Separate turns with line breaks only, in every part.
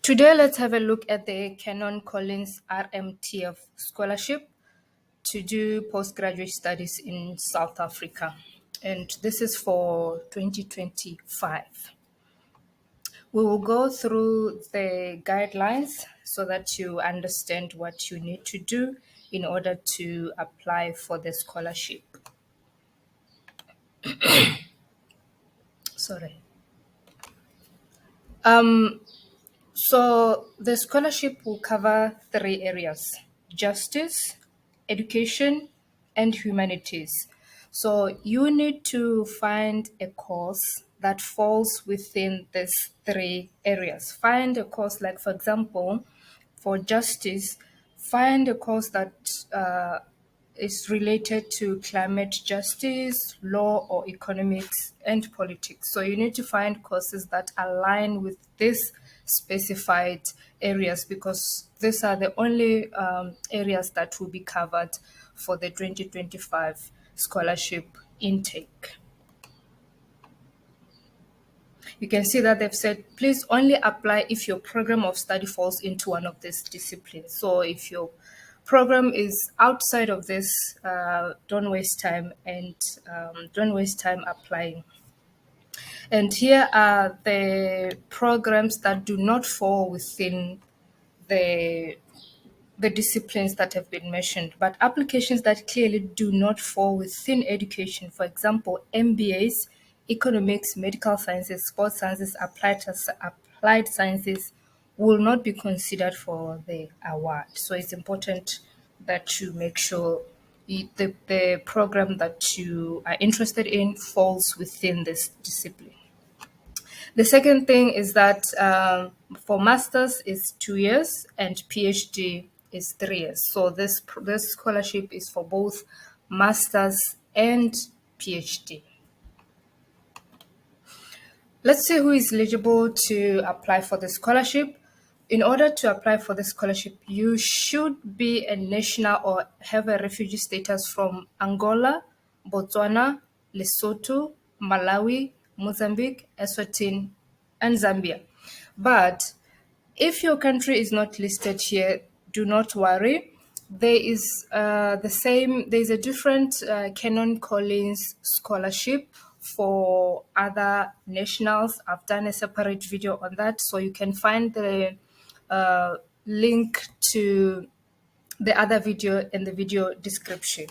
Today, let's have a look at the Canon Collins Rmtf scholarship to do postgraduate studies in South Africa. And this is for 2025. We will go through the guidelines so that you understand what you need to do in order to apply for the scholarship. Sorry. So the scholarship will cover 3 areas: justice, education, and humanities. So you need to find a course that falls within these 3 areas. Find a course like, for example, for justice, find a course that is related to climate justice, law, or economics and politics. So you need to find courses that align with these specified areas because these are the only areas that will be covered for the 2025 scholarship intake. You can see that they've said, please only apply if your program of study falls into one of these disciplines. So if your program is outside of this, don't waste time and don't waste time applying. And here are the programs that do not fall within the disciplines that have been mentioned, but applications that clearly do not fall within education. For example, MBAs, economics, medical sciences, sports sciences, applied sciences will not be considered for the award. So it's important that you make sure the program that you are interested in falls within this discipline. The second thing is that for masters is 2 years and PhD is 3 years. So this scholarship is for both masters and PhD. Let's see who is eligible to apply for the scholarship. In order to apply for the scholarship, you should be a national or have a refugee status from Angola, Botswana, Lesotho, Malawi, Mozambique, Eswatini, and Zambia. But if your country is not listed here, do not worry. There is there's a different Canon Collins scholarship for other nationals. I've done a separate video on that, so you can find the link to the other video in the video description.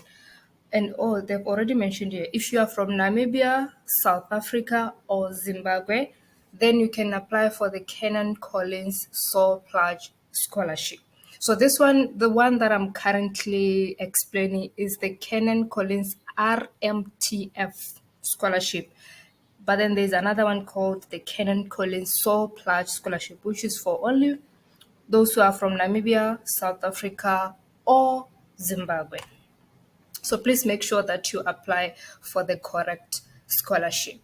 And they've already mentioned here, if you are from Namibia, South Africa, or Zimbabwe, then you can apply for the Canon Collins Soul Pledge Scholarship. So this one, the one that I'm currently explaining, is the Canon Collins Rmtf Scholarship. But then there's another one called the Canon Collins Soul Pledge Scholarship, which is for only those who are from Namibia, South Africa, or Zimbabwe. So please make sure that you apply for the correct scholarship.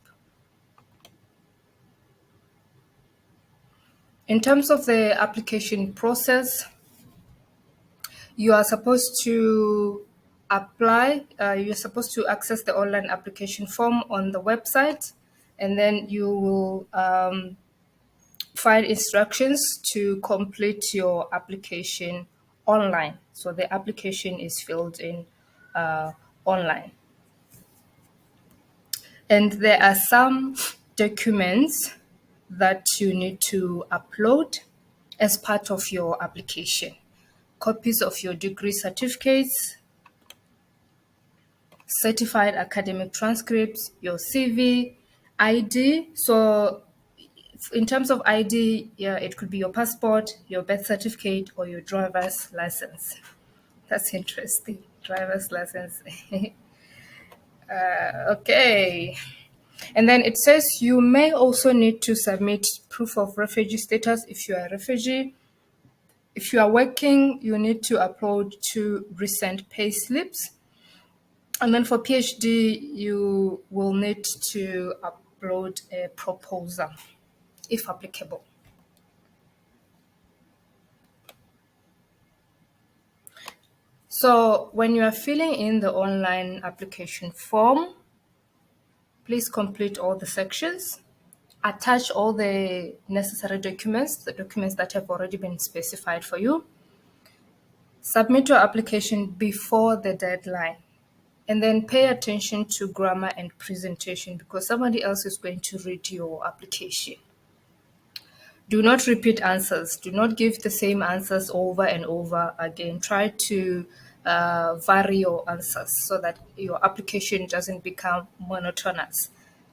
In terms of the application process, you are supposed to apply, you're supposed to access the online application form on the website, and then you will find instructions to complete your application online. So the application is filled in online. And there are some documents that you need to upload as part of your application. Copies of your degree certificates, certified academic transcripts, your CV, ID. So in terms of ID, yeah, it could be your passport, your birth certificate, or your driver's license. That's interesting. Driver's license. Okay. And then it says you may also need to submit proof of refugee status if you are a refugee. If you are working, you need to upload 2 recent pay slips. And then for PhD, you will need to upload a proposal, if applicable. So when you are filling in the online application form, please complete all the sections. attach all the necessary documents, the documents that have already been specified for you. Submit your application before the deadline. And then pay attention to grammar and presentation because somebody else is going to read your application. Do not repeat answers. Do not give the same answers over and over again. Try to vary your answers so that your application doesn't become monotonous.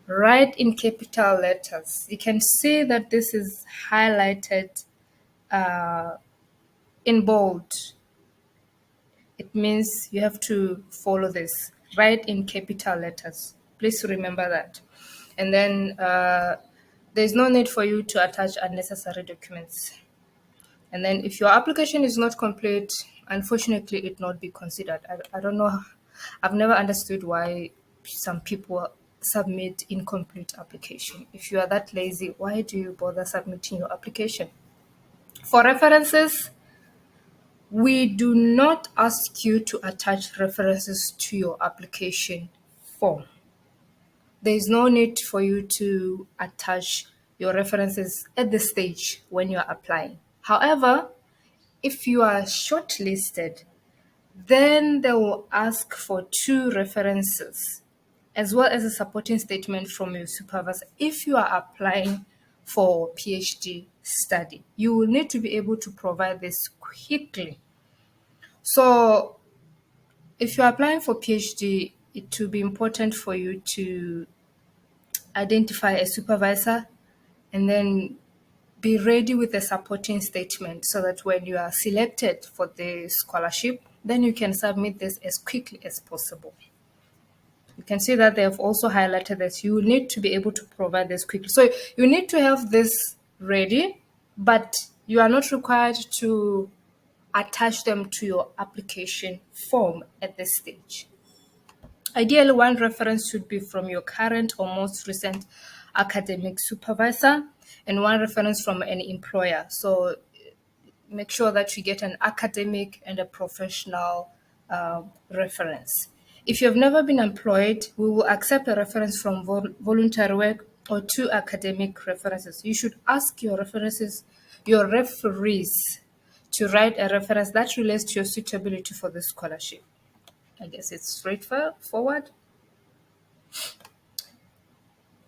Write in capital letters. You can see that this is highlighted in bold. It means you have to follow this. Write in capital letters. Please remember that. And then there's no need for you to attach unnecessary documents. And then if your application is not complete, unfortunately, it not be considered. I don't know. I've never understood why some people submit incomplete application. If you are that lazy, why do you bother submitting your application? For references, we do not ask you to attach references to your application form. There is no need for you to attach your references at this stage when you are applying. However, if you are shortlisted, then they will ask for 2 references as well as a supporting statement from your supervisor. If you are applying for PhD study, you will need to be able to provide this quickly. So if you're applying for PhD, it will be important for you to identify a supervisor and then be ready with a supporting statement so that when you are selected for the scholarship, then you can submit this as quickly as possible. You can see that they have also highlighted that you need to be able to provide this quickly. So you need to have this ready, but you are not required to attach them to your application form at this stage. Ideally, 1 reference should be from your current or most recent academic supervisor and 1 reference from an employer. So make sure that you get an academic and a professional reference. If you have never been employed, we will accept a reference from voluntary work or 2 academic references. You should ask your referees to write a reference that relates to your suitability for the scholarship. I guess it's straightforward.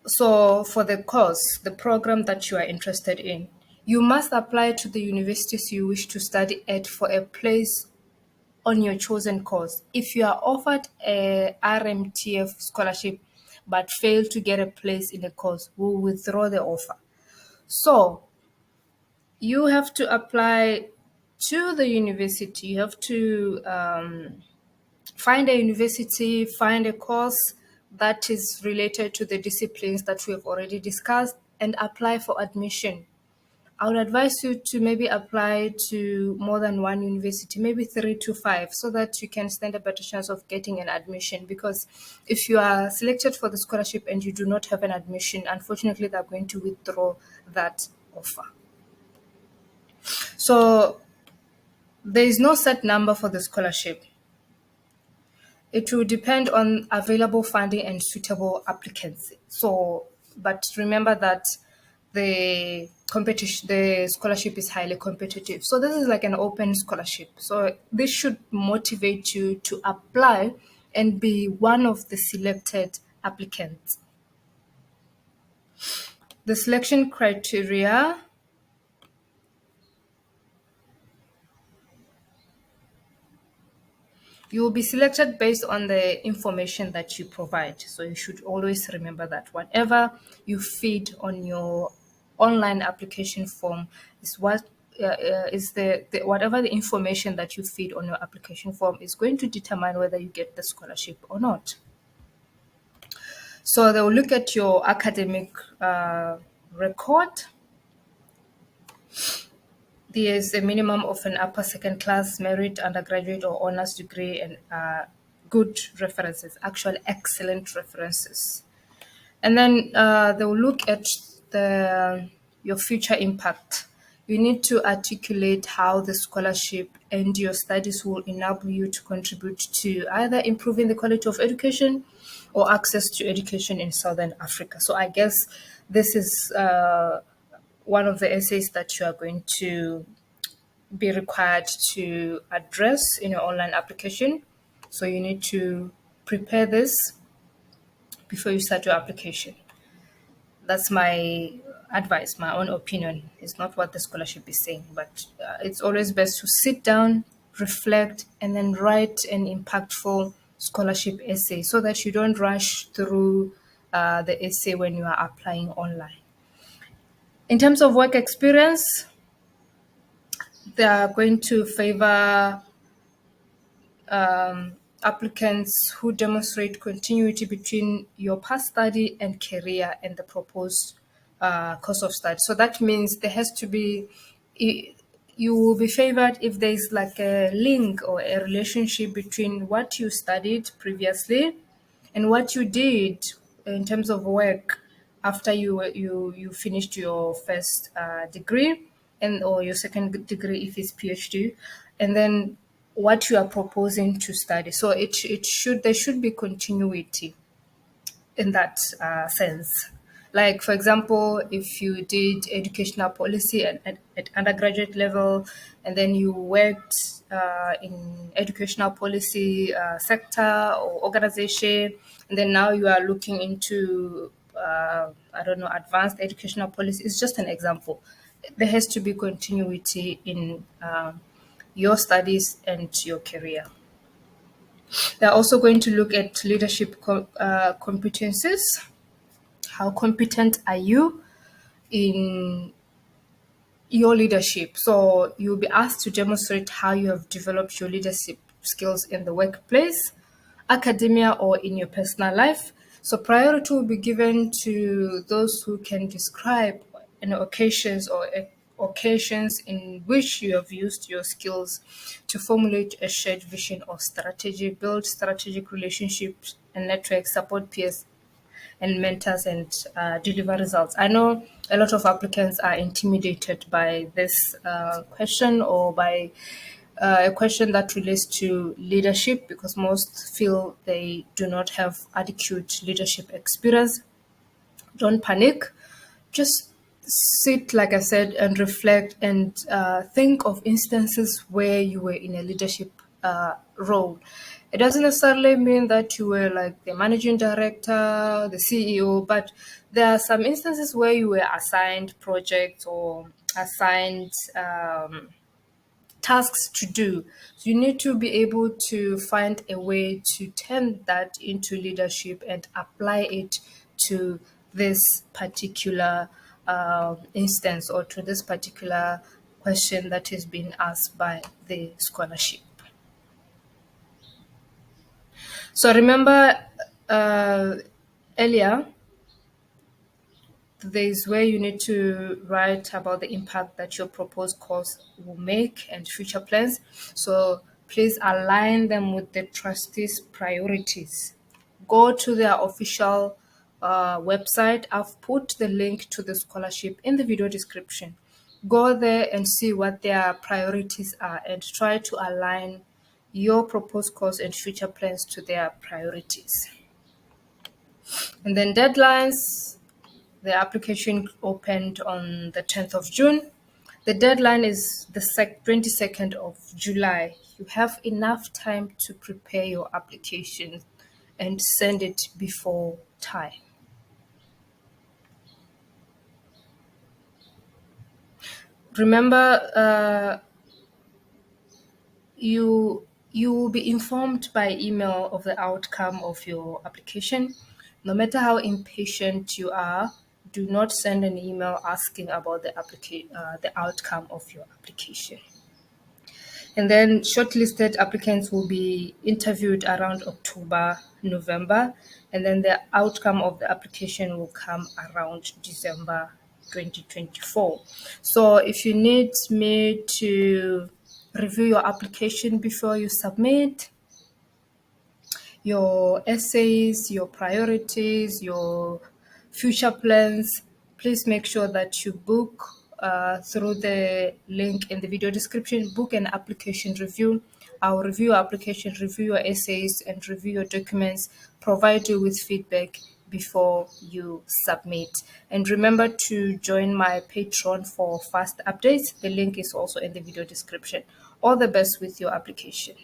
So for the course, the program that you are interested in, you must apply to the universities you wish to study at for a place on your chosen course. If you are offered a Rmtf scholarship but fail to get a place in the course, we'll withdraw the offer. So you have to apply to the university. You have to find a university, find a course that is related to the disciplines that we have already discussed, and apply for admission. I would advise you to maybe apply to more than 1 university, maybe 3 to 5, so that you can stand a better chance of getting an admission. Because if you are selected for the scholarship and you do not have an admission, unfortunately, they're going to withdraw that offer. So there is no set number for the scholarship. It will depend on available funding and suitable applicants. So, but remember that the scholarship is highly competitive. So this is like an open scholarship. So this should motivate you to apply and be one of the selected applicants. The selection criteria. You will be selected based on the information that you provide. So you should always remember that whatever you feed on your online application form is what is whatever the information that you feed on your application form is going to determine whether you get the scholarship or not. So they will look at your academic record. There's a minimum of an upper second class merit, undergraduate or honors degree, and good references, actually excellent references. And then they will look at your future impact. You need to articulate how the scholarship and your studies will enable you to contribute to either improving the quality of education or access to education in Southern Africa. So I guess This is one of the essays that you are going to be required to address in your online application. So you need to prepare this before you start your application. That's my advice, my own opinion. It's not what the scholarship is saying, but it's always best to sit down, reflect, and then write an impactful scholarship essay so that you don't rush through the essay when you are applying online. In terms of work experience, they are going to favor applicants who demonstrate continuity between your past study and career and the proposed course of study. So that means there has to be, you will be favored if there's like a link or a relationship between what you studied previously and what you did in terms of work after you finished your first degree and or your second degree if it's PhD, and then what you are proposing to study. So it should there should be continuity in that sense. Like, for example, if you did educational policy at undergraduate level, and then you worked in educational policy sector or organization, and then now you are looking into, I don't know, advanced educational policy, it's just an example. There has to be continuity in your studies and your career. They're also going to look at leadership competencies. How competent are you in your leadership? So you'll be asked to demonstrate how you have developed your leadership skills in the workplace, academia, or in your personal life. So priority will be given to those who can describe occasions in which you have used your skills to formulate a shared vision or strategy, build strategic relationships and networks, support peers and mentors, and deliver results. I know a lot of applicants are intimidated by this question or by a question that relates to leadership because most feel they do not have adequate leadership experience. Don't panic. Just sit, like I said, and reflect and think of instances where you were in a leadership role. It doesn't necessarily mean that you were like the managing director, the CEO, but there are some instances where you were assigned projects or assigned tasks to do. So you need to be able to find a way to turn that into leadership and apply it to this particular instance or to this particular question that is being asked by the scholarship. So remember earlier, there's where you need to write about the impact that your proposed course will make and future plans. So please align them with the trustees' priorities. Go to their official website. I've put the link to the scholarship in the video description. Go there and see what their priorities are and try to align your proposed course and future plans to their priorities. And then deadlines. The application opened on the 10th of June. The deadline is the 22nd of July. You have enough time to prepare your application and send it before time. Remember, you will be informed by email of the outcome of your application. No matter how impatient you are, do not send an email asking about the outcome of your application. And then shortlisted applicants will be interviewed around October, November, and then the outcome of the application will come around December 2024. So if you need me to review your application before you submit, your essays, your priorities, your future plans, please make sure that you book through the link in the video description. Book an application review. I'll review your application, review your essays, and review your documents, provide you with feedback, before you submit. And remember to join my Patreon for fast updates. The link is also in the video description. All the best with your application.